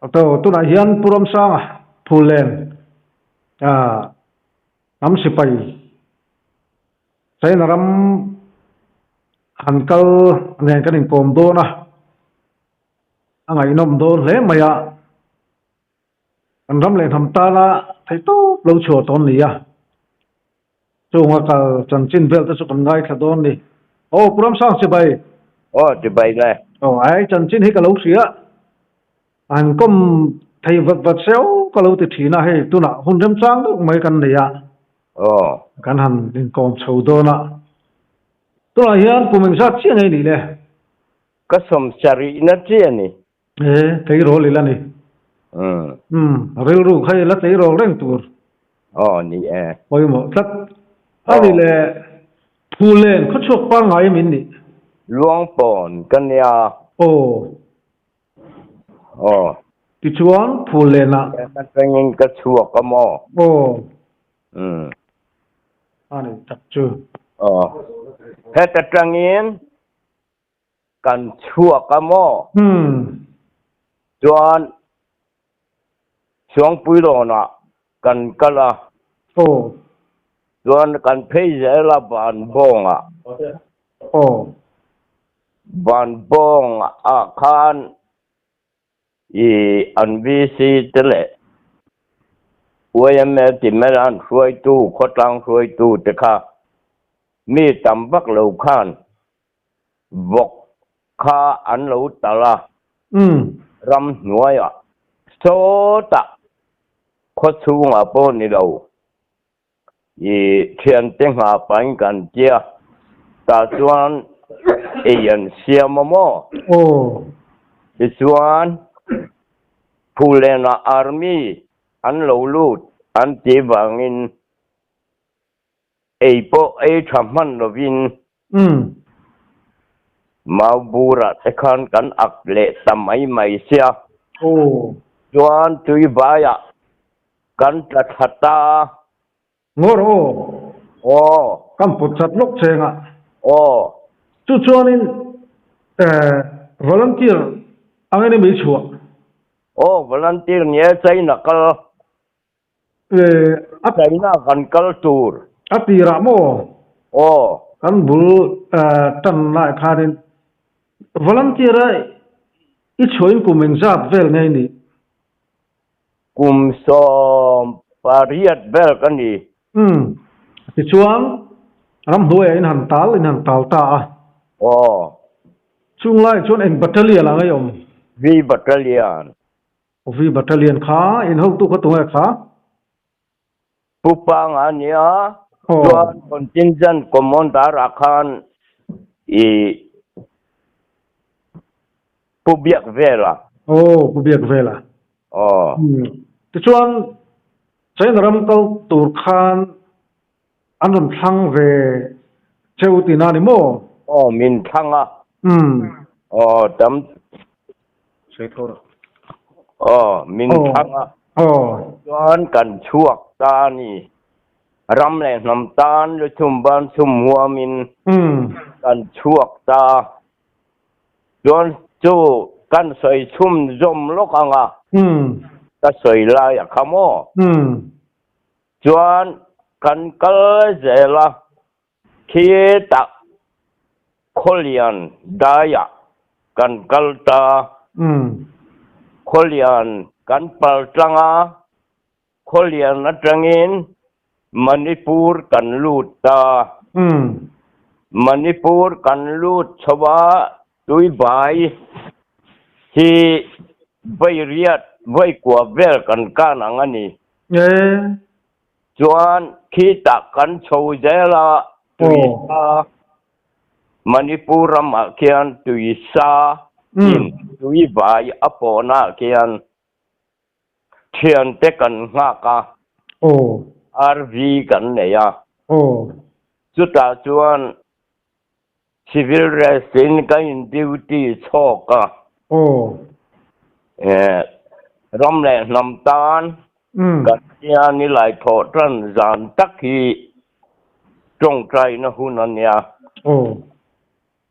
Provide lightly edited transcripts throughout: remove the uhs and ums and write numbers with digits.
to tu na hian puram sang phulen nam sipai sai naram hankal nen kan in kom do na angai nom do hle maya an ram len ham ta la thai to lo chu ton ni ya chu nga kal chan chin vel ta chu kan ngai thadon ni o puram sang sipai thì bay đây ai chan chin hi ka lo sia an kom thầy vật vật xéo có lâu thì chỉ na hay tu na hôn đâm trang đó mấy căn này à căn hẳn đến còn sầu đô na tu na hiền của mình sát chiang này đi lệ cái sầm sari nó chia nè thấy rồi lì là nè rêu ru hay là thấy rồi rèn tour nè ôi mà thật anh đi lệ phu lên có chụp qua ngày mình đi luang pon cái nhà thì chuan phu lên à cái nhìn cái chuột cái mò anh này thật chưa hết cái nhìn cái chuột cái mò chuan xuống bụi đồ nè cái là chuan cái phê dễ là bàn bông à bàn bông khan anh VC thế lệ em thì mấy anh xuôi tu khó tăng xuôi tu thế cả mi tầm bắc lâu khan vọc kha anh lâu ta la ram nuôi à số ta khó su mà bố ni đâu thiên tiếng hà bánh cần chia ta chuan yên xiêm mò chuan phu lên là army anh lâu lút anh chỉ vàng in bộ chăm hắn lo vin mau bura thế kan kan ak lệ tầm mấy xia chuan tui baya kan thật ta ngor kan put chat lok chenga chu chuan in volunteer anh em bị chua volunteer nhé chơi nè cái chơi nè gần cái tour atira mo kan bul tan lại kha din volunteer ai ít choin của mình giáp vel ngay ni kum som pariat vel kan ni thì chuan ram đuôi in hàn tal ta chung lại chuan en battalion là ngay om V battalion kha in hậu tu có tung kha pupang ania chuan contingent commander akhan pubiak vela pubiak vela thì chuan sai ram kal tur khan an ron thlang về cheu tina ni mo min thang a tam sai thor min thang a chuan kan chuak ta ni ram le nam tan lu chum ban chum hua min kan chuak ta chuan chu kan soi chum zom lok anga ta soi la ya khamo chuan kan kal zela khi ta kholian daya kan kal ta kholian kan pal tanga kholian atangin Manipur kan lut ta Manipur kan lut chawa tui bai hi vai riat vai kwa vel kan kan angani chuan khi ta kan chou zela tui sa Manipur ma kian tui sa in tui bai apona kian thian te kan nga ka RV kan ne ya chuta chuan civil resident ka in duty choka ram le nam tan kan ya ni lai tho tran zan tak hi trong trai na hunan ya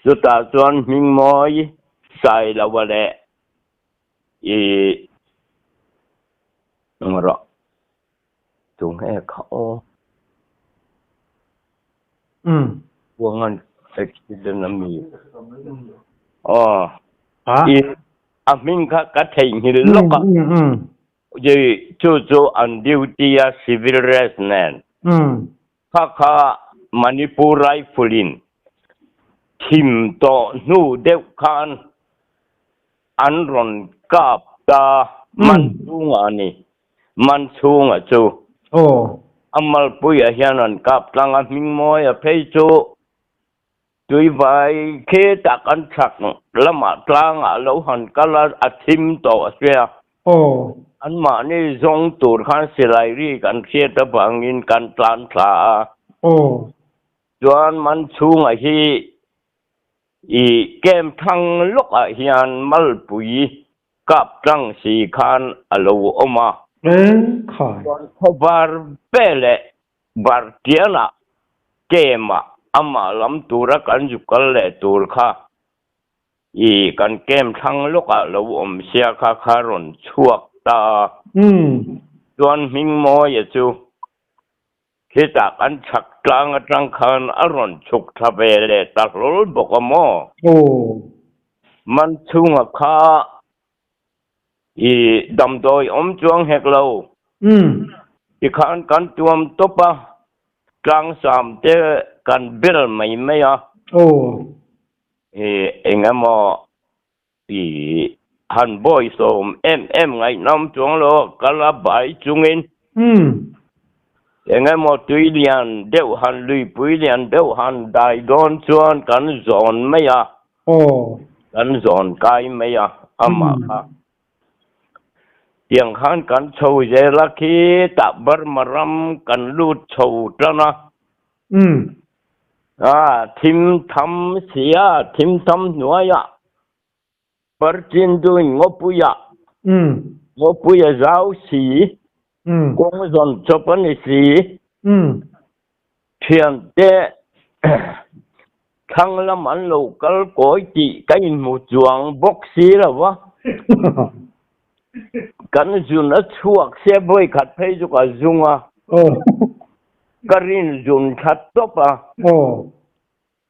chuta chuan ming moi sai la wale ngro tung he khao buangan accident ami i amin ka thei hi loka je chu on duty a civil resident kha Manipur riflein thim to nu deuh khan anron kap ta man chunga chu amal puya hian an kap tlanga mingmoi a phei chu tui vai khe tak an thak lama tlanga lo han kala a thim to asya an ma ni zong tur khan silai ri kan khe ta bangin kan tlan thla chuan man chunga hi i kem thang lok a hian mal pui kap tlang si khan alo oma khai khobar pele bar tiana kema ama lam tura kan jukal le tur kha i kan kem thang lok a lo om sia kha kharon chuak ta chuan hing mo ye chu kita kan chak tlang khan aron chuk thabele ta lol bokamo man chunga kha i damdoi om chuang hek lo i khan kan tuam topa tlang sam te kan bil mai mai a engamo i han boy som em ngai nam chuang lo kala bai chungin engamo tuilian deuh han lui puilian deuh han dai don chuan kan zon mai a kan zon kai mai a ama kha tiếng khan kan chou je la khi ta bar maram kan lut chou trana thim tham nuaya par chin du ngopuya zau si kong zon chopan si thian te thang lam an lo kal koi ti kai mu chuang bok si la wa kan jun a chuak se boy khat phei ju ka zunga karin jun khat topa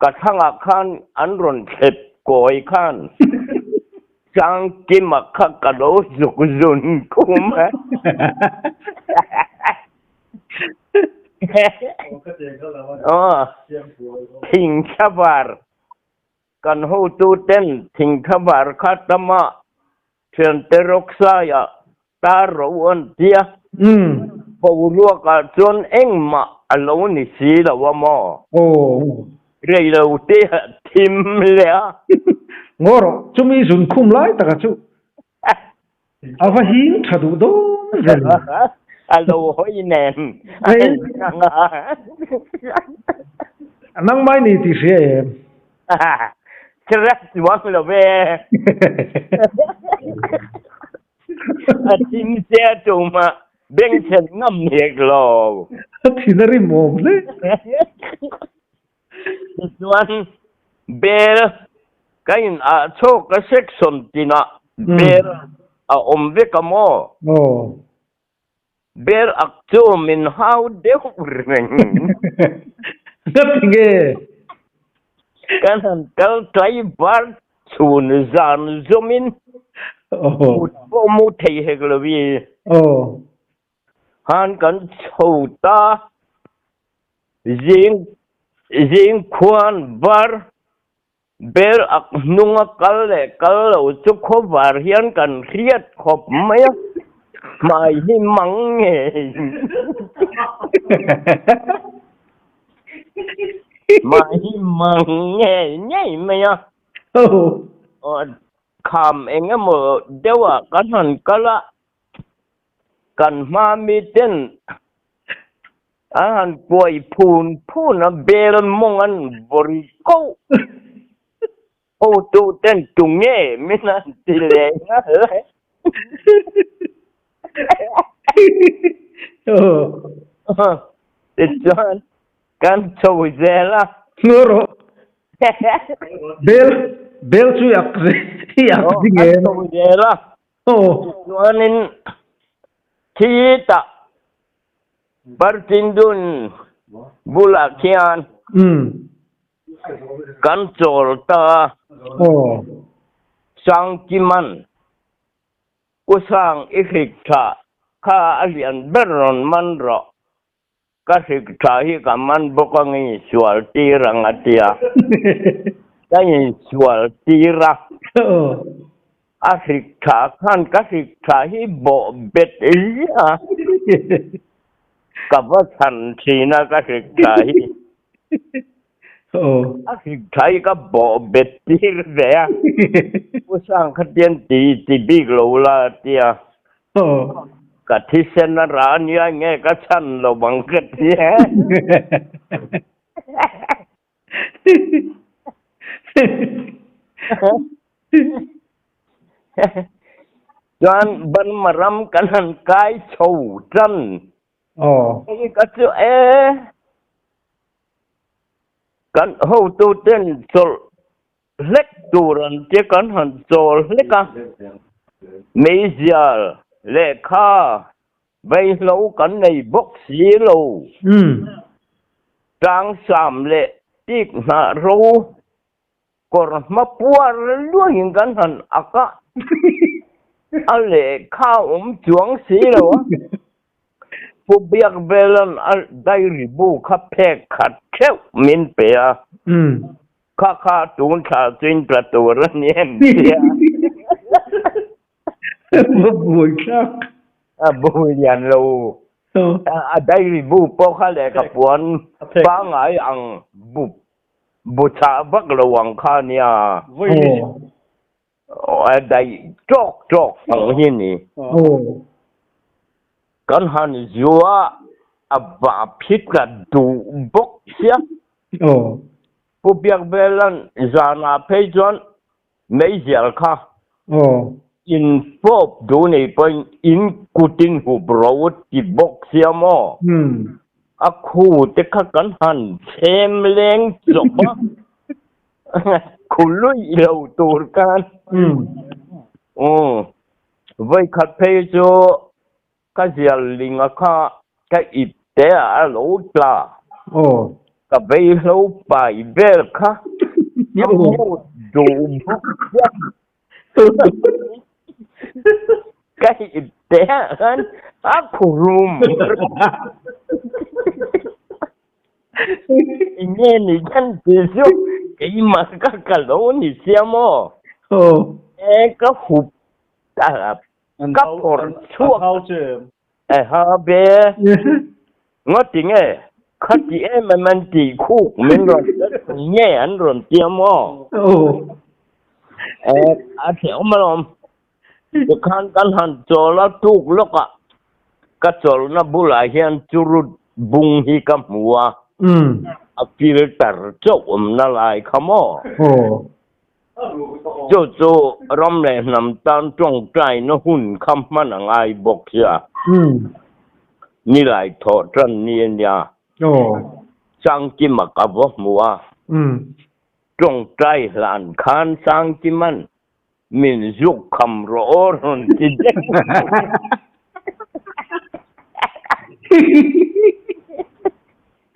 ka thanga khan an ron khet koi khan chang kim ma kha ka lo juk jun kum thing khabar kan ho tu ten thing khabar khatama thian teroksa ya ta ro on tia po lu ka chon eng ma alo ni si la wa mo rei lo te thim le ngoro chumi sun khum lai ta ka chu ava hi thadu do alo hoi nen nang mai ni ti se Keras wang lo be atin sia tuma beng chen ngam hek lo thinari mom le tuan bel kain a chok ka section tina bel a omve kamo bel akcho min how de ureng nothing kan han kal trai bar chun zan zomin po mu thei hek lo wi han kan chouta jing khuan bar ber ak nunga kal lo chu kho bar hian kan riat khop mai mai hi mang nge mai mang nge nhai mai kham engamo dewa kan han kala kan ma mi ten an poi phun a bel mong an bori ko o tu ten tunge mina tile na John kan chou zela ngoro bel chu yak dinge chou zela Johnin kita bertindun bulakian kancol ta sang kiman usang ikta ka alian beron manro kasikta hi kaman bokangi sual tirang atia kai sual tira asikta kan kasikta hi bo bet iya kawasan China kasikta hi asikta hi ka bo bet tir dea usang khatien ti big lo la tia ka thisen na ra nia nge ka chan lo bang ket ye John ban maram kanan kai chou chan cái ka chu kan ho tu ten sol lek tu ran che kan han sol leka meisial le kha bay lâu kan nei bok si lo trang sam le tik na ro kor ma puar lu hin kan han aka ale kha chuang si loผู้เบียกเบลันได้ริบูขับแพกขัดเขี้ยวมินเปียข้าตูนขาจินประตูระเนียนเปียบุยครับบุยยันลูได้ริบูปอข้าแหลกปวนฟ้าไงอังบุชาบักระวังข้าเนี่ยได้จอกอังหินนี่กันหันยัวบาพิกันดูบกเสียผู้เบียกเบลันจานาเพจอนไม่เสียค่ะอินฟอบดูนี่เป็นอินกูติงหูบราวติบกเสียมอคูเด็กกันหันเชมเลงจบคุณลุยเราตัวกันไว้ขัดเพจก็เสียลิงอ่ะค่ะก็อิบเตะโลตลาก็ไปโลไปเบลค่ะยังมูดูบุกก็อิบเตะกันอักรุมอีเนี่ยนี่ฉันจะสู้ไอ้มาก็กะโลนี่เสียมั้งก็หุบแต่ก็ปวดชั่วฮะเบ้งอจริงขัดที่มันตีคู่มันรอนแง่อันรอนเตียมอาเถียวมาลมจะคันกันหันโจลทุกลกก็โจลนะบุหรี่เฮียนจุรุดบุงฮีกับหัวฟิลเตอร์โจมนาลายขโมโจรำเลยนำตานจงใจนหุ่นคำมันไงบอกเสียนี่หลายทอดรันเนียนยาสังกิมกับวมัวจงใจหลานคานสังกิมันมินยุกคำร้อนจิเจ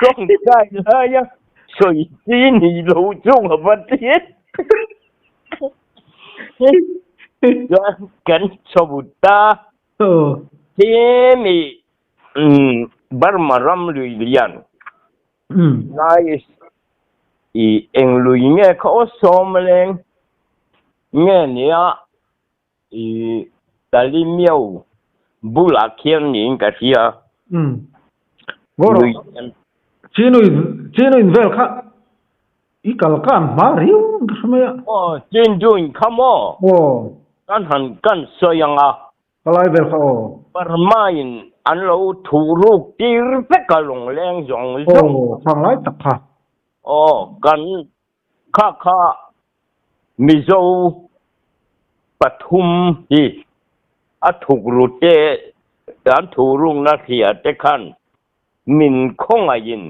จงใจเลยสวยจีนี่รู้จุงกับประเทศกันสบุตาที่มีบารมารำลุยเลียนนายเอ็งลุยเนี่ยเขาสอมเลงเนี่ยตาลิเมียวบุลาเคียนนี่กันเสียลุยจีนุยเวลค่ะอีกแล้วกันมาริวทำไมจินจุนขโมกันหันกันสวยงาอะไรเวลค่ะปรมาอินอันเราถูรูกตีรเปกลงแรงจงฟังไรตักค่ะกันข้ามิโซปทุมที่ถูกรูเจอันถูรุ่งนักเขียเตขันมินคงอายิน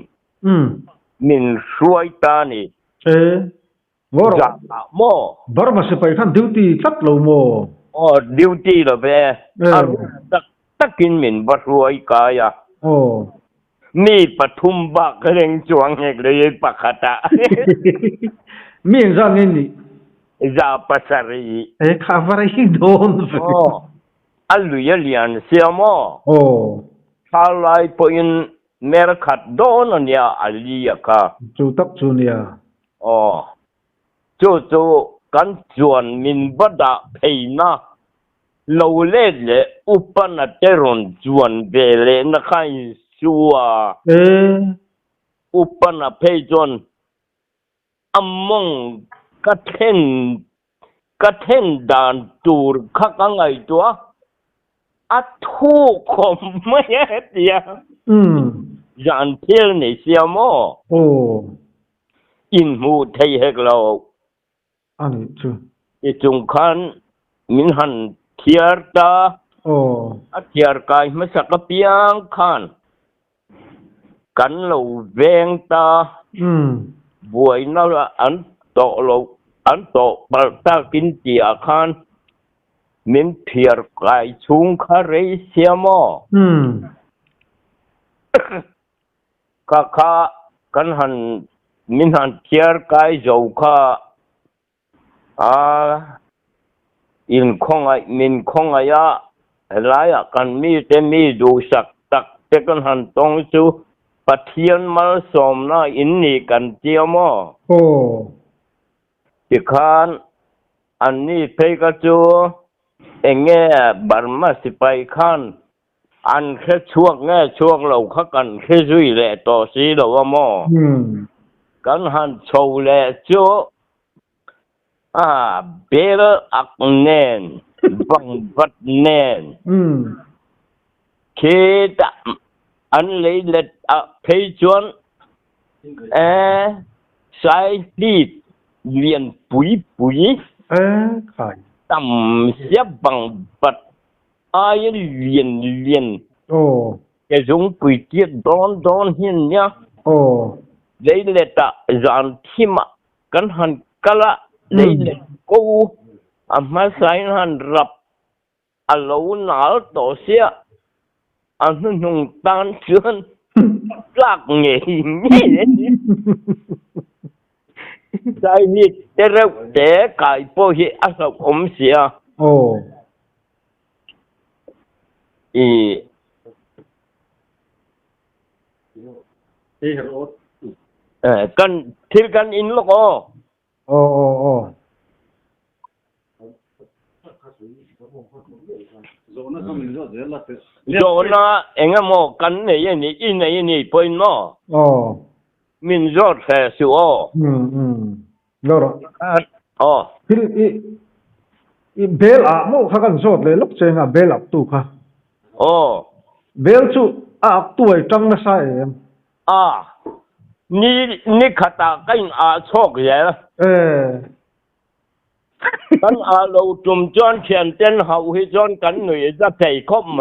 มินสวยตานี่ว่าโมบารมาสิไปขันดิวตี้ชัดโลโมดิวตี้เหรอเบ้ตัก กินหมิ่นบัดรวยกายะ โอ้ นี่ปทุมบักเร่งจวงเอกเลยปักขตะ เมียงจังนี่ จาปัสรี ข้าว่าอะไรโดน โอ้อัลลุยเลียนเสียมอ โอ้ ทาลายปอินเมรคัดโดนเนี่ยอัลลียะค่ะ จูตักจูเนีย อ๋อจู่ๆกันจวนมินบดาเพย์นะเราเล่เลอุปนัดเจรอนจวนเบเลนะใครชัว อุปนัดเพย์จวนอัมมงกะเทนดานตูร์ข้ากังไงตัวอัทุกคมไม่เห็ดเดียยันเทียนในเสียมอ โอ้ อินมูเทยเฮกเรา อันนี้จู อีจุงคันมินหันเทียร์ตา โอ้ อัเทียร์กายมาสักเปียงคันกันเราเวงตาบวยน่าอันโตเราอันโตปลตากินเจียคันมินเทียร์กายชุงคาเรเซียมอข้ากันหันมินหันเทียร์กายเจ้าข้าอินคงไอมินคงไอยะหลายกันมีแต่มีดูสักตักแต่กันหันตรงสู่ปะเทียนมาสมนะอินนี่กันเจียวมอโอ้อีกคันอันนี้เพกจูเองแง่บารมาสิไปคันอันแค่ช่วงแง่ช่วงเราขักันแค่ซุยแหละต่อสีเราว่ามอกันหันโชว์แหละจูเบลอักเนนบังบัดเนนเคดอันเลยเล็ดเพยจวนใช้ดีเลียนปุ๋ยขายต่ำเสียบังบัดเลียนโอ้แกจงปุ๋ยเจี๊ยดอนเห็นเนี่ยโอ้เลยเล็ดจานที่มากันหันกะละเลยเล็ดกูมาใส่หันรับเราหนาต่อเสียอันนั้นงตานเชือนลากเงี้ยนี่ใจนี่แต่เราแต่ไก่พวกที่อาศัยอมเสียโอ้กันที่กันอินลูกโอ้โจนาเอ็งมอกันเนี่ยนี่อินนี่ไปเนาะมินจอดแค่สิโอแล้วหรออีเบลโมข้ากันจอดเลยลูกเจงเบลตู้ค่ะเบลชูตัวจังไม่ใช่นี่ขัดตากันโชคเลยกันเราจุ่มจอนเขียนเต้นเฮาให้จอนกันหน่อยจะใส่ครบไหม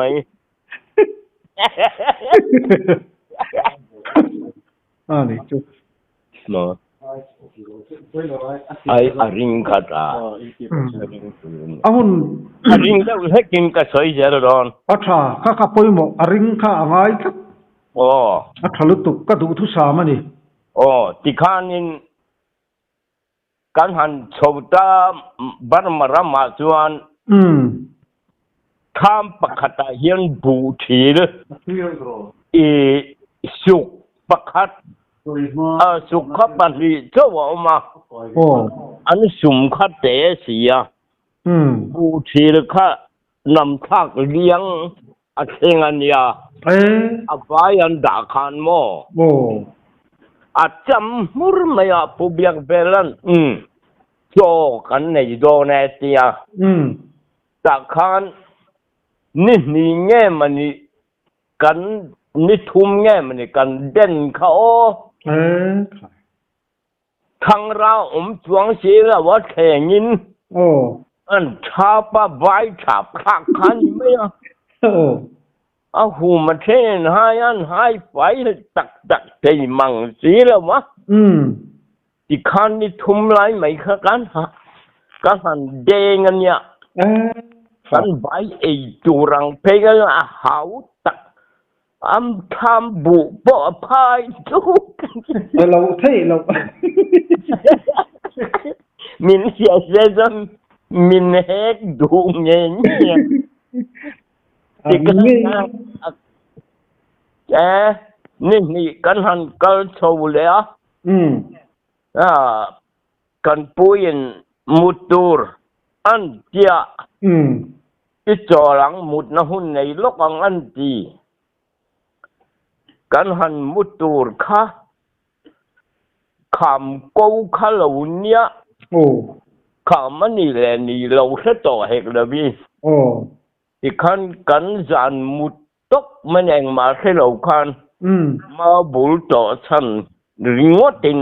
นี่จุ๊บเนาะอาริงขัดตาหุ่นอาริงแล้วให้กินกระสอยเจริญรอนข้าป่วยหมกอาริงข้าอะไรครับทะลุตุกก็ดูทุสามันนี่ที่ข้านินกันหันชาวตาบารมารมาจวนข้ามปะขัดเฮียนบูทีเลยสุกปะขัดสุกขับปันลีเจ้าว่ามาอันสุมขัดเตะเสียบูทีเลยข้านำทักเลี้ยงเชงันยาบายันด่าขานโมจำมุรไม่ผู้เบียกเบลันโจกันในโดนเตียจากขานนี่แง่มันนี่กันนี่ทุ่มแง่มันนี่กันเด่นเขาทางเราจวงเสียแล้วว่าแข่งินอันชาปะใบฉาบข้างขันไม่หูมาเทนหายไฟตักใจมังสีแล้ววะที่ขันนี่ทุ่มไรไม่ค่ะกันหันเดงันเนี่ย kan bai turang pegal hau tak am tham bu bo pai tu lâu thế lâu min sia sezon min hek du nge ni ti kan ni kan han kal chou le kan puin mutur an tia ti cho lang mut na hun nei lok ang an ti kan han mutur kha kham câu kha lo nia kham ni le ni lo sa to hek la bi ti kan kan zan mut tok man eng ma se lo khan ma bul to chan ringotin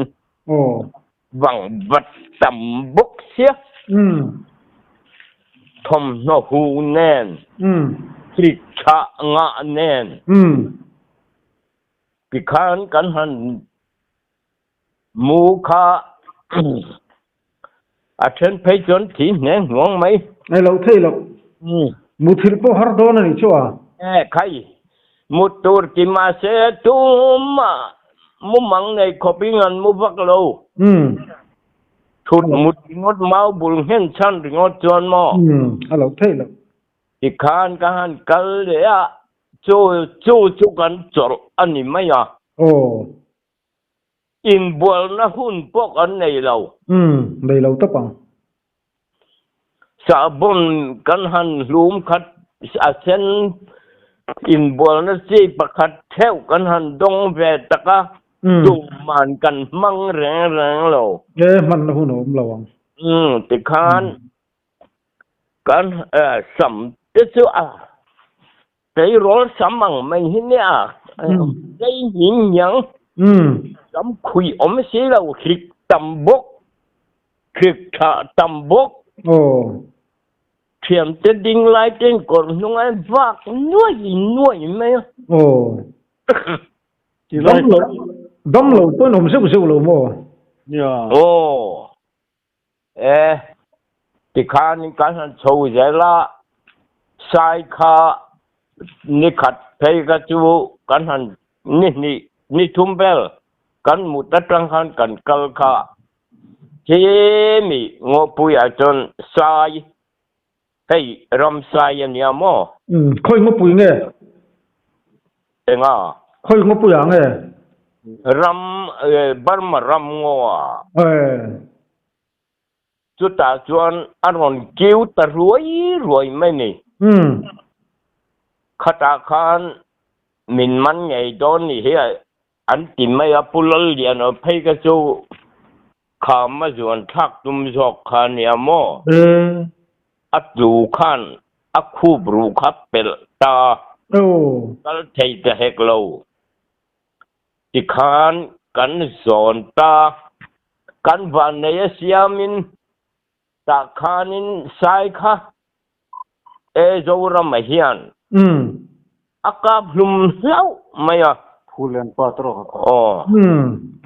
vang vật tầm bốc xiếc thom nó hu nen thịt chạ ngạ nen bị khan cắn hẳn mu kha à trên phê chốn thì nén ngon mấy này lâu thế lâu mu thịt po har do này chứ khai một tur ki ma se tu mà mu mang này copy ngan mu vak lâu thụt một ngót máu bùn hen chan ngót chọn mò lâu thế lâu thì khan kal đấy à chu kan chor anh em mày à in buồn na hun bốc anh này lâu đây lâu tất bằng sa bon kan han lum khat a sen in buồn na si pakhat theo kan han dong về taka tu man kan mang reng lâu man hun ôm lâu thì khan sắm thế chứ cái rol sắm bằng mình hin nè cái hình nhang sắm khui xí lâu khịch tầm bốc khịch thả tầm bốc thiểm tên đinh lại tên còn nung ai vác nuôi mấy thì đâm lâu tôi nằm siêu lâu mò thì khan cái han chou dễ la sai kha ni khát thấy cái chú kan han ni thum bel kan mu ta trăng han kan kal kha chế mi ngô pui à chon sai hey ram sai anh ya mo khơi ngô pui ngheeng à khơi ngô pui à nghe ram Burma ram ngô à chú ta chuan aron kêu ta ruồi mấy nè khata khan min man ngày đó nè he anh tìm mấy apulal liền ở phê cái chỗ khám mà chuan thắc tum jok khan ya mo at du khan akhu bru khap pel ta kal thei ta hek lo ti khan kan zon ta kan van ne siamin ta khanin sai kha zora mahian aka blum lau maya Fulen patro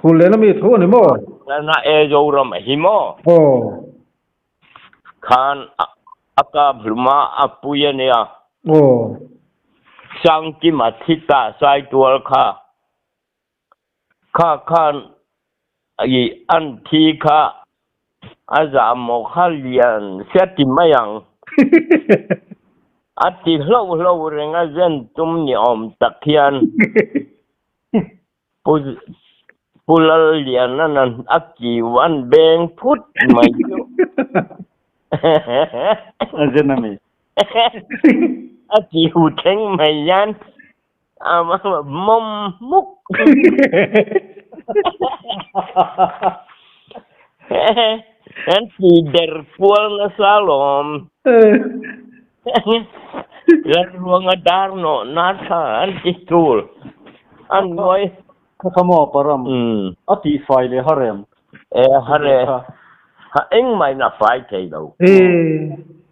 fulen mi tho ni mo na zora mahimo khan aka bluma apuya ne a sang ki mathita sai tual khan ai an thi kha aza mo khalian seti mayang ati hlo renga zen tum ni om takhian pulal lian nan aki wan beng phut mai ajenami aki hu theng mai yan ama mom muk en si der pual na salom lan ruang adar no nasa an tistul an boy kakamo param ati file harem hare ha eng mai na fai thei đâu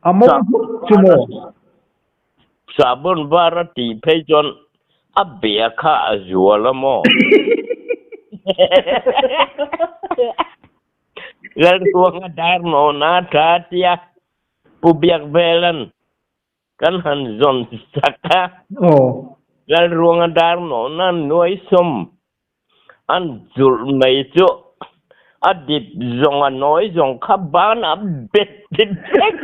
among chumo sabon barati pejon abia kha azuala mo lan ruang adar no nasa tia pubiak belan กันหันจนสักกะ โอ้ แล้วรวงดารโนนั่นหน่วยสมอันจุลไม่จุอดีตจงอันน้อยจงขับบ้านอับเบ็ดติดเด็ก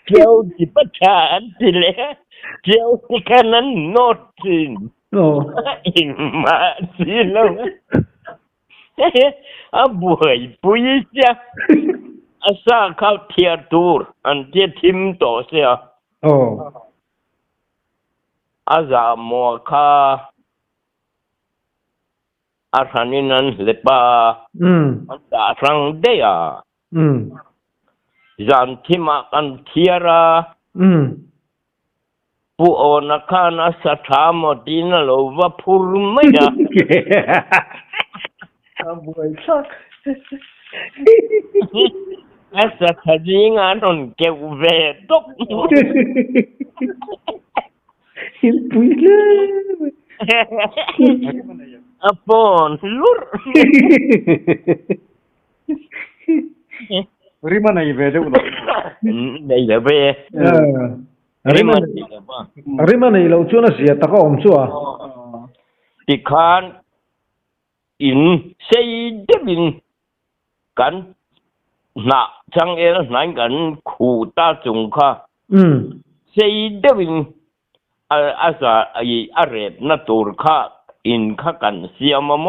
เจ้าจิปชาอันที่เล่เจ้าที่แค่นั้นโนดสิน โอ้ อินมาสิแล้วอาบวยปุยจ้ะอาซาเข้าเทียตูร์อันที่ทิมโตเสีย โอ้ อาจามัวคาอาหารนั้นเล็บอันตารังเดียจันทิมากันเทียระผู้โอนักานาสถามดินโลวะพูรไม่ได้บวยชักอาศัยจิงานนเกี่ยวเวทกหินปุยเลยอปอนลุรริมันไอเวเดอุลได้เลยเว้ยริมันนี่เราชวนเสียตะก้อมชัวติคานอินเซเดบินกันน่ะจังเอลนั่นกันขู่ตาจุงค่ะเซเดบินอาซาไออาเรบนัตูร์ค่ะอินค่ะกันเสียมโม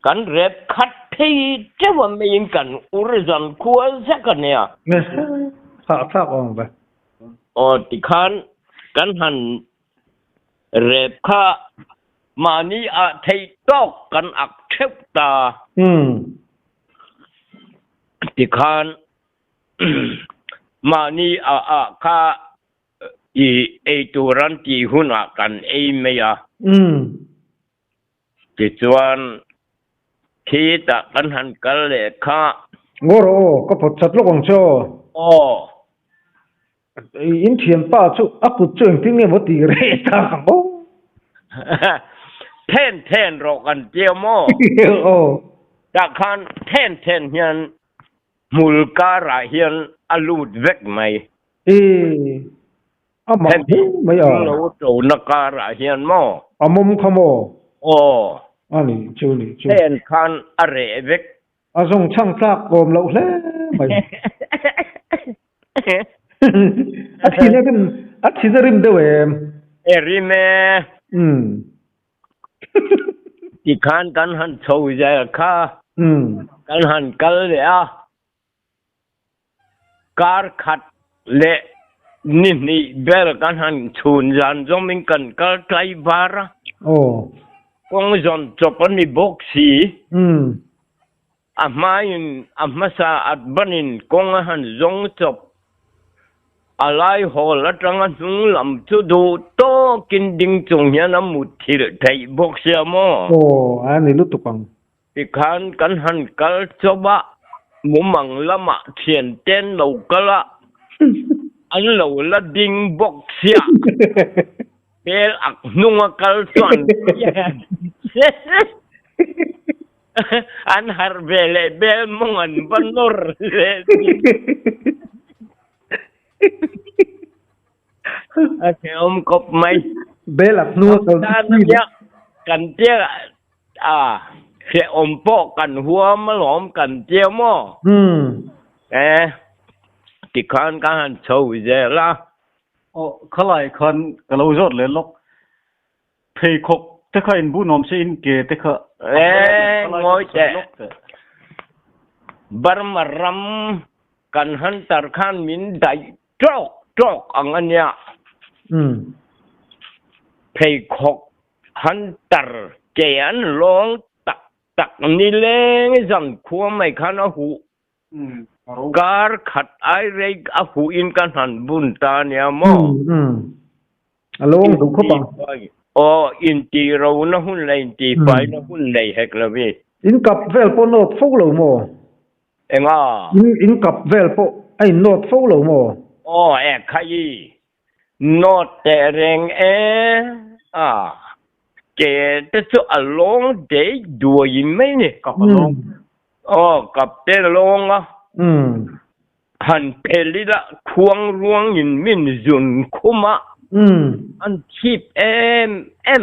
กันเรบคัดที่เจ้าว่าไม่ยิงกันอุรจันคัวสักกันเนี่ยถ้าออกไปอ๋อติคานกันหันเรบค่ะมานี่อาไทยตอกกันอักเทบตาติคานมานี่ค่ะไอตัวรันที่หุ่นกันไอเมียติจวนคิดกันหันกันเลยค่ะโง่โอ้ก็พอจัดลูกของโชอ๋ออินเทียนป้าชุอักกุเจิงที่เนี่ยวัดตีเรตาขังโอ้เทนรอกันเจียวโม่โอ้จากคันเทนเฮียนมูลการะเฮียนอลูดเวกไหมอามาไม่เอาเราโจนักการะเฮียนโม่อามุมขโมโอ้อันนี้ชูนี่เทนคันอะไรเวกอาส่งช่างซากโกมเราแล้วไม่อาทิตย์นี้กันอาทิตย์จะริมเดวริมที่คันกันหันโชว์ใจค่ะกันหันกันเลยการขัดเละนี่เบลกันหันชูนจันจงมิงกันก็ไกลบาระโอ้กงจนจบนี่บ็อกซี่มาอินมาสาอัดบันินกงหันจงจบอะไรหอละจังหุงลำจุดูโตกินดิ่งจงยันมุดที่ไทยบ็อกซี่มอโอ้อันนี้ลุตุกังที่คันกันหันกัลจบะมุมังละมาเทียนเต้นเหลากะละอันเหลาละดิ่งบ็อกซี่เปลอักนุ่งกัลส่วนอันฮาร์เบลเบลมงอันบันนอร์โอเคกบไหมเบลอักนุ่งกันเนี่ยกันเจ้าเสียโปกันหัวมาหลอมกันเจียวหม้อติคันกันโชว์เจล่ะโอ้ขลายคันกะเราจดเลยลกเพยคกแต่เขาอินบุนอมสินเกแต่เขางอยเจบารมารำกันหันตาขันมินได้จอกอังอันเนี้ยเพยคกหันตาเจียนลงตักนี่เล้งจันขัวไม่ขันหูการขัดไอเร็กหูอินกันหันบุญตาเนี่ยมั่งลงถูกขบังอ๋ออินตีเรานะหุ่นเลยอินตีไปนะหุ่นเลยเฮกละพี่อินกับเวลโปโนดฟูเลยมั่งเอ็งอ่ะอินกับเวลโปไอโนดฟูเลยมั่งอ๋อใครโนดแต่เร่งเกแต่จะอารมณ์เด็กด้วยไหมเนี่ยกับอารมณ์อ๋อกับเตลงอ่ะ หันเพลิละควงรวงยินมินจุนคุมะอันชีพ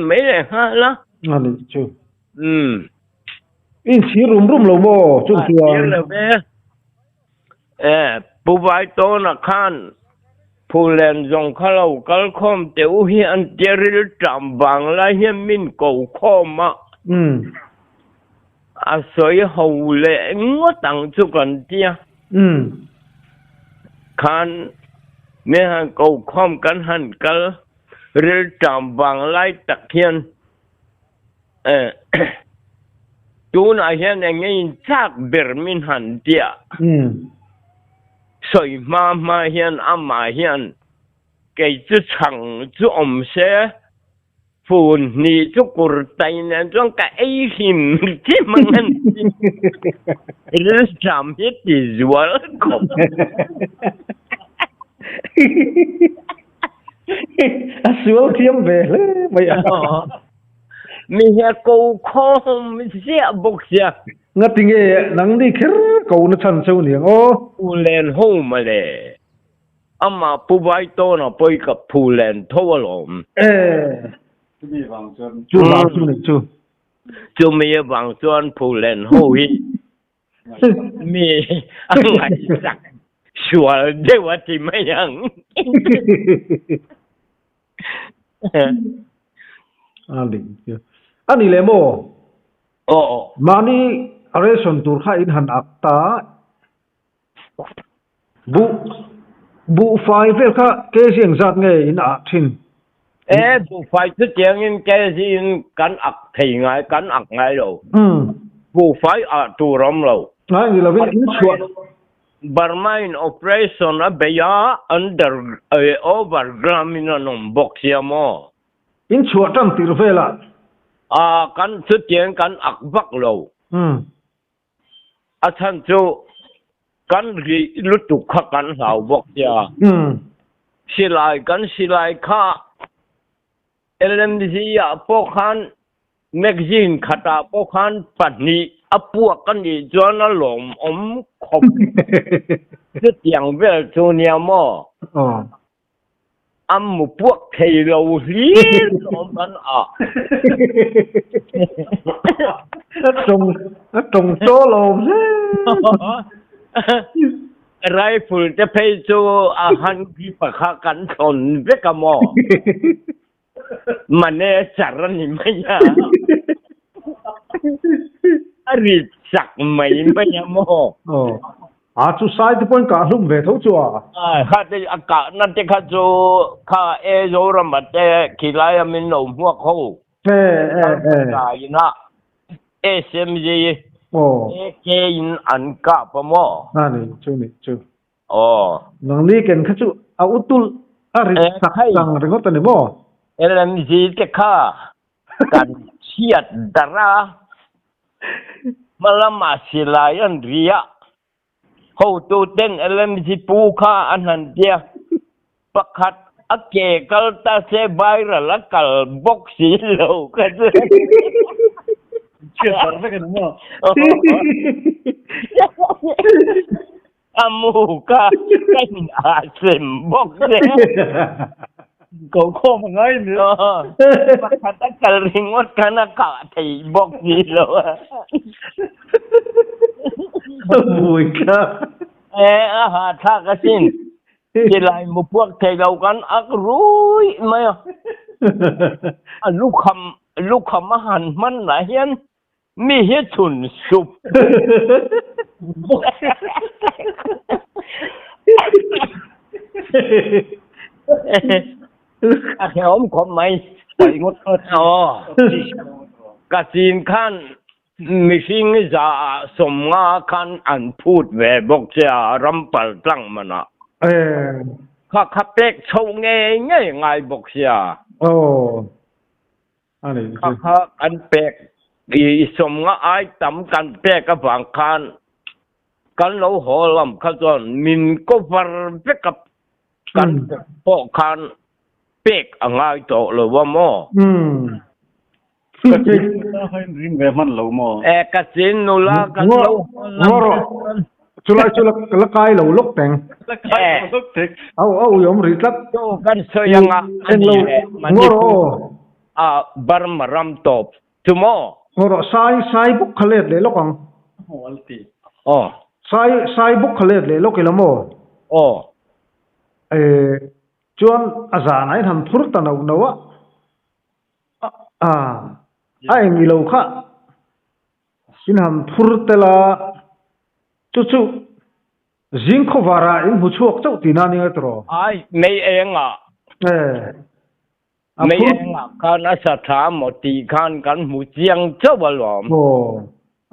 ไม่เลยฮะละอันนี้จูชีรุมเราโม่จุ่มตัวผู้ใหญ่โตนักขันผู้เล่นจงเขาเรากัลคอมเตียวเฮียนเตียริลจำบังไล่เฮียมินกูคอมะอาศัยเขาเลยงวตั้งจุกันเดียขันเมื่อหันกูคอมกันหันกัลริลจำบังไล่ตะเคียนตูน่าเห็นอย่างงี้จากเบอร์มินหันเดีย所以妈妈现阿妈现给这场这我们些妇女这古代呢，这个爱心这么很，这上面的热口，啊，说天白了，没有。มีเฮกูคอมเสียบุกเสียงั้นติงเอ๋นังนี่คิดกูนึกชันเจ้าเนี่ยโอ้ผู้เล่นหูมาเลยอามาผู้ใบโตน่ะไปกับผู้เล่นทั่วโลกมีบางส่วนจูมีบางส่วนผู้เล่นหูมีอะไรสักชัวร์เดี๋ยวที่ไม่ยังอันนี้เลยโมโอ้มานี่อะไรส่วนตัวข้าอินหันอักตาบุไฟเฟลข้าเกษียงจัดไงอินอักทินบุไฟทุกอย่างอินเกษียงกันอักที่ไงกันอักไงเราบุไฟอักตัวรำเรานี่เราเป็นอินชัวบาร์มายน์โอเปอเรชั่นเบียอันเดอร์โอเวอร์กรามินนอมบ็อกเซียโมอินชัวตั้งตีรเฟล่ะกันสุดเจียงกันอักบักเราอาจารย์จูกันรีลุตุขกันสาวบอกยาสิไลกันสิไลข้าLMC พวกขันแมกซีนขัดพวกขันปัดนี้พวกกันดีจวนละหลงขบสุดเจียงเวลจูเนียมมุพวกเทโลลีลมกันตรงโตโลมไรฝุ่นจะไปจูอาหารที่ปะคากันชนเวกมอมันเนี่ยจารนี่ไม่ยาริจักไม่ยามอจุดสายที่เป็นการลุ่มเวทจัวข้าจะอากาศนั่นที่ข้าจูข้าโยรมาเตะขีไลมินโนหัวเขากายนะSMG เกยินอันกะปะมอนั่นนี่จูนังนี้เก่งข้าจูเอาอุตุลอะไรสักสังเรื่องตัวนี้บ่ LMG ที่ข้ากันเชียดดารามาละมาสิลายันเรียเขาตัวเต้นLMG ปูข้าอันนั้นเดียประคัดเกกัลตาเซบายระละกัลบ็อกซี่โลกันเชื่อฟังสักหน่อยมั้งมูกาเป็นอาเซมบอกเลยก็ข้อมันง่ายเนี่ยประคัดกัลริงวัดกันนักที่บอกซี่โลมูกาอาหารท่ากสินที่ไรมุพวกเทเรากันรู้ไหมลูกคำอาหารมันไหนเห็นมีเหตุฉุนสุบแถวผมขอไม่ไปงดกสินขันมิสิงจะสมงาขันอันพูดเวบอกจะรำปัลตั้งมันอ่ะข้าเป็กโชว์ง่ายบอกเสียอันนี้ข้าอันเป็กอีสมงาไอตำกันเป็กกับฝังคันกันเราหัวลำข้าจนมินก็ฟาร์เป็กกับกันพวกคันเป็กง่ายโตเลยว่าโมก็จริงริงแบบมันเราโมกสินนุลากันเรา chulai la kai lo lok teng la kai lok tek au yom ri tlat to kan so yang en lo ngoro barmaram top tumo ngoro sai buk khalet le lokang walti sai buk khalet le lokilamo chuan azan ai han phur ta no no ai ngi lo kha sin han phur tela chu jing kho wara in bu chuak chau tina ni atro ai mei enga mei enga kan asa tha mo ti kan mu chiang chau balom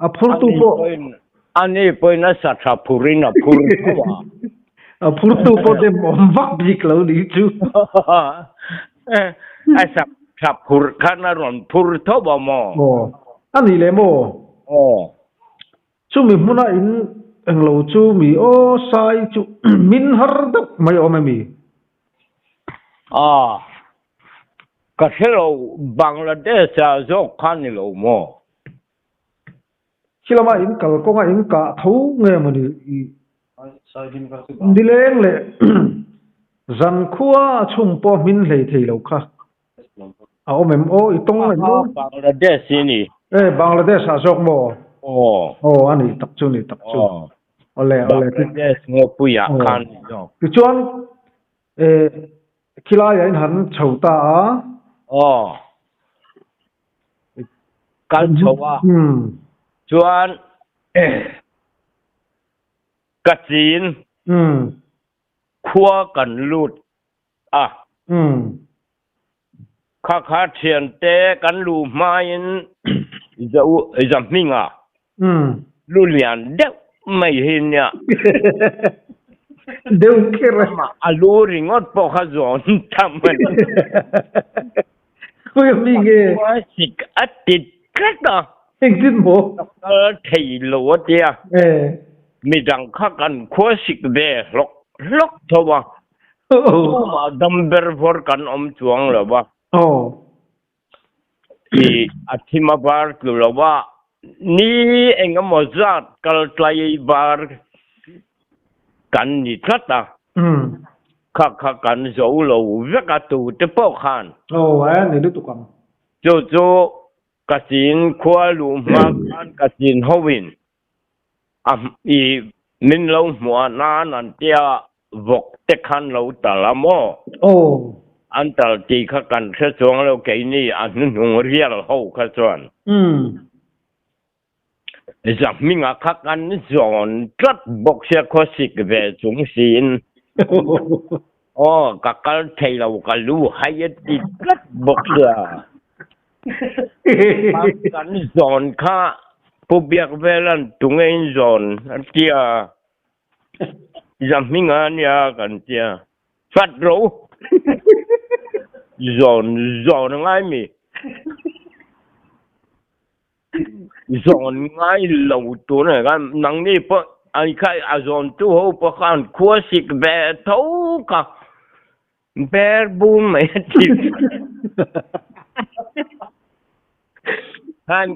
a phur tu po ani poina sa tha phurina phur a phur tu po de mom vak bik lo ni chu asa tha phur kan ron phur tho ba mo ani le mo chu mi muna in englo chu mi sai chu min har dak mai mi ka hello Bangladesh zo khan ni lo mo silama in kal ko nga in ka thau nge mani dileng le zan khuwa chum po min hlei thei lo kha mem itong mo Bangladesh ni Bangladesh a jok mo ani tak chu ole Bangladesh ngo puya khan jo ti chuan khilai in han chhota kan chowa chuan kachin khua kan lut kha thian te kan lu main minga lu lian de mai hin ya deu kera alu ringot po kha zon taman ko mi ge sik atit kata tin mo thei lo tia mi dang kha kan kho sik de lok thowa ma damber vor kan chuang lo ba athima bar lo ba ni engam zat kal tlai bar kan ni thata kha kan zo lo veka tu te po khan ni du tu kam jo kasin khua lu ma kan kasin howin min lo mo na nan tia vok te khan lo talamo antal ti kha kan se chong lo ke ni an nu rial ho kha chuan minga kha kan zon tlat bok se kho sik ve chung sin kakal thei lo ka lu hayet ti tlat bok ya kan zon kha pu biak velan tungen zon tia minga nia kan tia fat ro zon ngai mi zon ngai lo tu ne kan nang ni po ai khai a zon tu ho po khan khua sik be thau ka ber bum mai ti han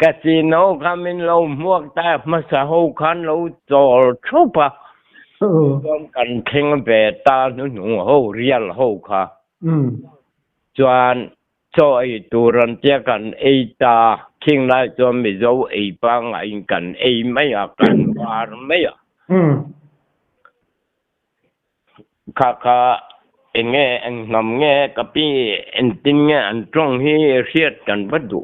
casino kamin lo muak ta ma sa ho khan lo zol chupa kan kheng be ta nu ho rial ho kha chuan cho ai turan tia kan ei ta khing lai cho mi zo ei pa ngai kan ei mai kan war mai kha enge nam nge kapi entin nge an trong hi riat kan badu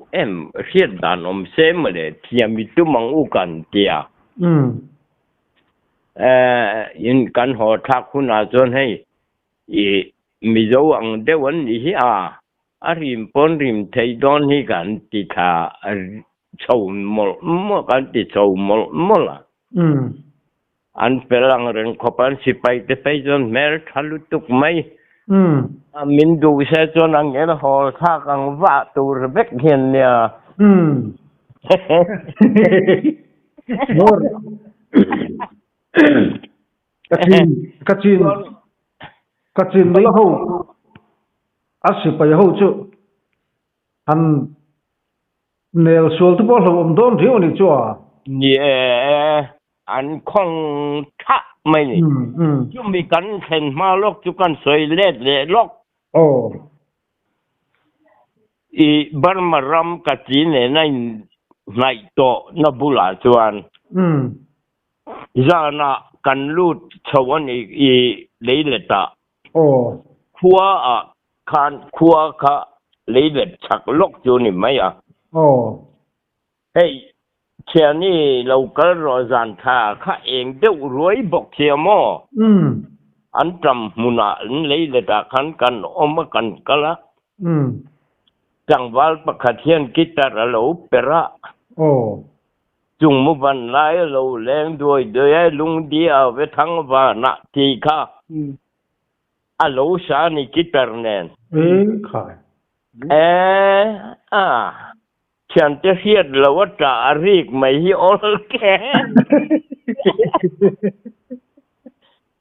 riat dan se male thiami tu mang u kan tia in kan ho thak khuna chon hei mi zo ang de wan hi arim pon rim thei don hi kan ti tha chou mo kan ti chou mo la an pelang ren khopan sipai te pai jon mer thalu tuk mai min du se chon ang el hol tha kang wa tu rebek hian nia mor kachin mai ho asipai ho chu an nel sol tu bo lo om don riu ni chu nie อันคงทะไม่นี่จุมีกันเห็นมาลกจุกันสวยเล็ดเละลกโอ้อีบารมารำกัจีเนี่ยในโตนบุลาจวนจานะกันลูดชวนอีเลยเลตาโอ้ขัวคันขัวค่ะเลยเลชักลกจูนี่ไหมโอ้เฮ้ยเชียนี่เราก็รอจานท่าข้าเองเดี๋ยวรวยบอกเชียมออันจำมุนาอันเลยเลตาขันกันอมกันกันละจังหวัดประคเทียนกิตาร์เราเประโอ้จุงมุบันไลเราแรงด้วยเดี๋ยวลุงเดียวไปทั้งวันนักที่ข้าเราชานี่กิตาร์เนนค่ะฉันจะเฮียดแล้วว่าจะรีกไม่ฮิโอลแก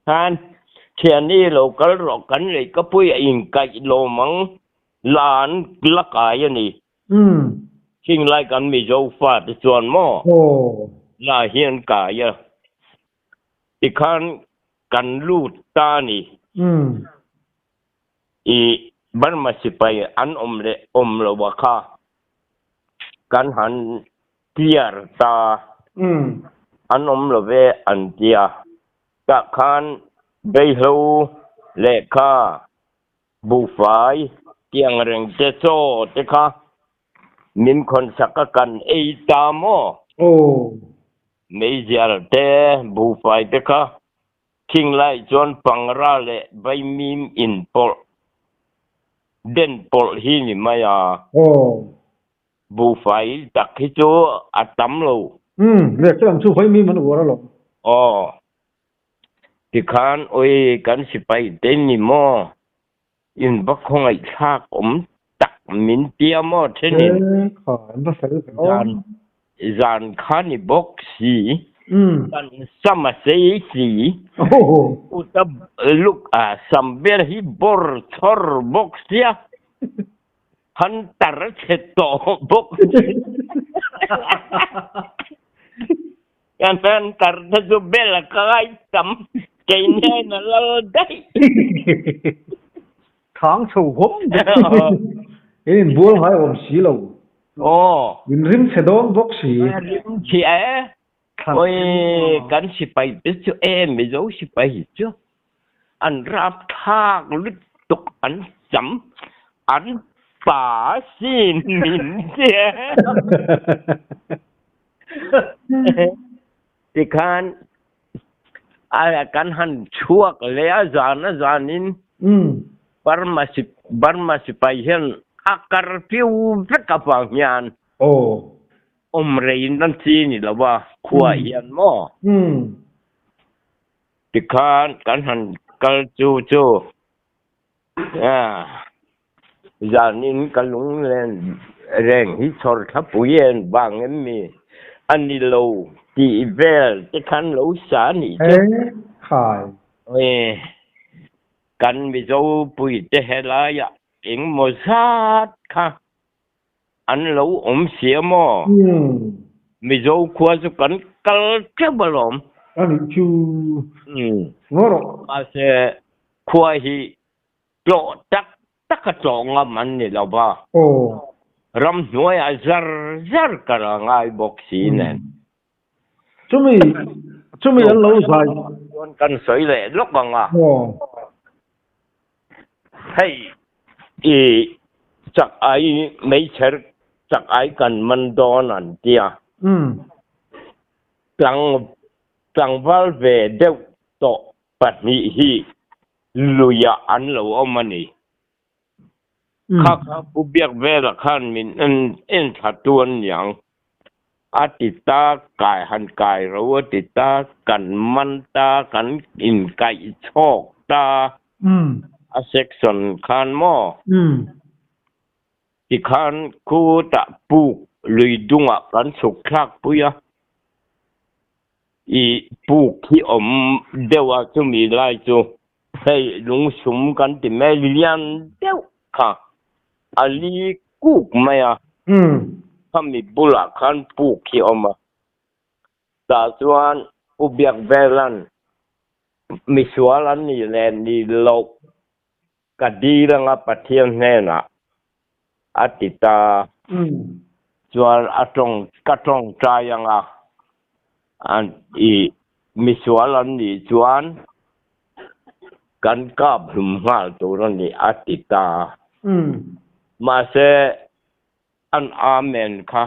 ฮันเชียนี่เราก็รอกันเลยก็พูดอิงไก่โลมังหลานละกายนี่ชิงไล่กันมีโจฟาดส่วนหม้อลาเฮียนกายอีกคันกันลูดตานี่อีบันมาสิไปอันอมเลวะค่ะกันหันเทียร์ตาอันอมเลวอันเทียกะคันเบลลูเลขาบูฟายเกียงเริงเจโซเตค่ะมินคนสักกันเอตามโอไม่เจอเตบูฟายเตค่ะคิงไลจวนปังราเลใบมีมอินปอลเด่นปอลฮีนี่มาโอ้บูฟายตักฮิโจอัตมโลเรียกจังชูไฟมีมันอัวแล้วหรออ๋อที่คานโอ้ยกันสิไปเต้นนี่มออินบักคงไอ้ชากตักมินเตียมอเทนินขอมาใส่จานขานี่บกสีกันสมัยสีอุตบลูกสัมเบร์ฮิบอร์ทอร์บกเสียฮันตาร์เชตโตบกกันนั้นตาร์ทจูเบลกายสัมเกย์เนี่ยนั่นเราได้ท้องฉูผมเอ็นบัวหายอมสีเราโอ้ยินริมเสดงบกสีริมเสียโอ้ยกันสิไปเป็นเจ้าไม่รู้สิไปเจ้าอันรับทากลึกตกอันจำอันป่าสินมินเสียที่คานอะไรกันหันชั่วเลยอาจารย์นินบารมาสิไปเห็นอากาศผิวพระกบางยานโอ้อมเรนนั่นสินี่ละว่าขัวเย็นหม้อที่คานกันหันกัลจูจานินกัลุงเล่นแรงฮิชอร์ทับปุยนบางเอ็มมีอันนี้โลที่เวลที่คันโลสานี่เจ้าขายกันไม่เจ้าปุยเจฮลายเอ็งโมซาดค่ะอันโลเสียมอไม่เจ้าควรจะกันกัลเจ็บลมอันนี้จูงอรอาเสควรฮีโลตักกระจงมันนี่ละบ้าโอ้รำหน่วยจาร์กระง่ายบอกสีนั่นจุ่มีอันโลใส่กันสวยเลยลูกบังให้จากไอ้ไม่เชื่อจากไอ้กันมันโดนอันเดียกลางวัลเวเดวโตปัดนี้ฮีลุยอันเราเอามันนี่ข้าผู้เบียกเวลขันมินเอ็นถัดตัวนอย่างอาติตากายหันกายเราติตากันมันตากันอินไก่ชอกตาอาเซ็กซอนขันหม้อที่ขันกูตะปูลุยดุงกันสุกคลักปุยอีปูที่เดียวจะมีลายจูให้ลุงสมกันที่แม่เลี้ยงเดียวค่ะอันนี้กูไม่ถ้ามีบุหรี่ขันปูขี้มาแต่ส่วน อุเบียกเวลันมีสวนลันนี่แลนนี่โลกกะดีแล้วงะปะเทียนแน่น่ะอติตาจวนอะตรงกะตรงใจยังอ่ะอันอีมีสวนลันนี่จวนกันกาบหึมหาตัวนั้นนี่อติตามาเสอันอาเมนค่ะ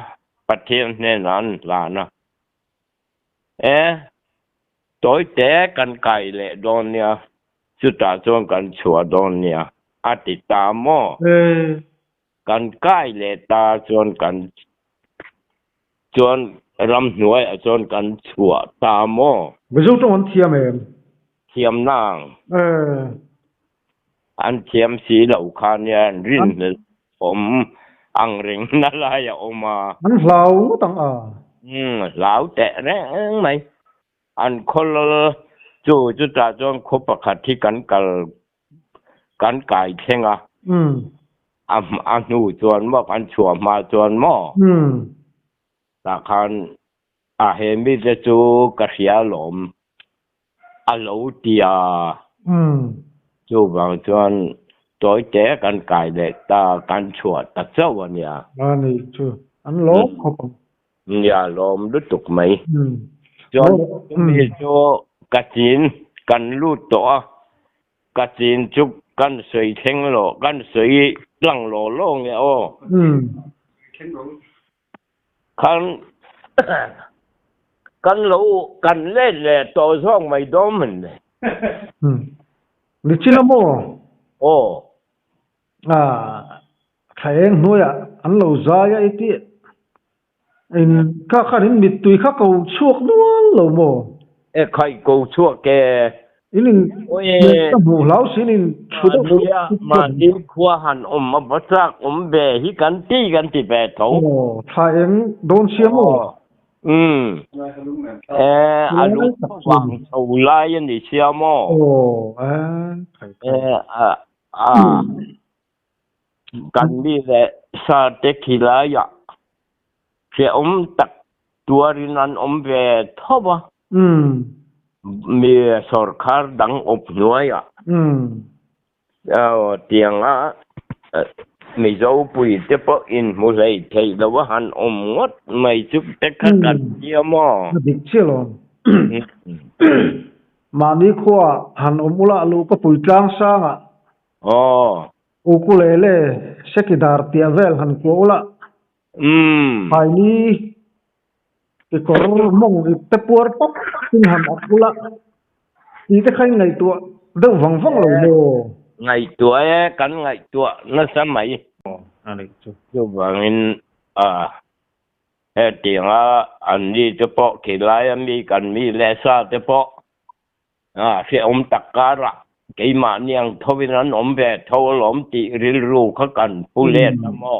ประเทศแน่นอนล่ะนะตัวแต่กันไก่เลยโดนเนี่ยสุดท้ายจนกันชัวโดนเนี่ยอติตาโมกันไก่เลยตาจนกันจนรำหน่วยจนกันชัวตาโมไม่รู้ตรงเทียมเอง เทียมนางอันเทียมสีเหล่าคานเนี่ยรินผมอังเริงนั่นแหละอย่าออกมามันเหลาตั้งเหลาแต่แรงไหมอันคนละจู่จุดตาจนคบประคัดที่กันไก่เท่งอ่ะอันนูจวนว่ากันชัวมาจวนหม้อตาคันเห็นมิจะจูกระเสียหลมอันเหลาเตียจู่บางจวนตัวเจ๊กันไก่เด็กตากันชัวตัดเจ้าวันเนี่ยอันนี้จู่อันหลมอย่าหลมรู้ตุกไหมจนมีจูกระจินกันรูดตัวกระจินจุกกันสวยเท่งโลกันสวยตั้งโลโล่งเนี่ยโอ้คันกันรู้กันเล่นเลยตัวช่องไม่โดนมันเลยนี่ชิลโมโอ้ใครเองนู้อ่ะอันเราใจไอ้ที่ข้าเห็นมิดตุยข้าเขาช่วงนู้นเราโมใครกูช่วงแกอีนี่ตั้งหูเหลาสินี่ชุดนี้มาดินขัวหันมาบัดซักเบะฮิกันตีกันที่เบะเถาโอ้ใครเองโดนเสียโมอารุณหวังเอาไล่ยันดิเชียโมโอ้กันนี่แหละซาเตคิลายะเสียตักตัวรินันเบะทบะมีสรคาดังอบหน่วยเตียงมีเจ้าปุยเตปอินมุสัยไทยแล้วว่าหันงดไม่จุกแต่ขัดเดียมอดิเชี่ยลงมานี่ขวาหันอุละลูกก็ปุยจางสร้างอุกุเลเล่เสกิดาร์เตียเวลหันกัวอุละไปนี่อีกคนมองอีกเตปัวป๊อปซึ่งหันอุละอีแต่ใครไงตัวเรื่องฟังเลยโมไงตัวกันไงตัวนั่นสมัยอะไรจุบางอินเตียงอันนี้จะปอกเขลายมีกันมีเลซ่าจะปอกเสียตักการะกี่มาเนี่ยงทวินันเบะทวหลอมติริรูเขากันผู้เล่นนะมอ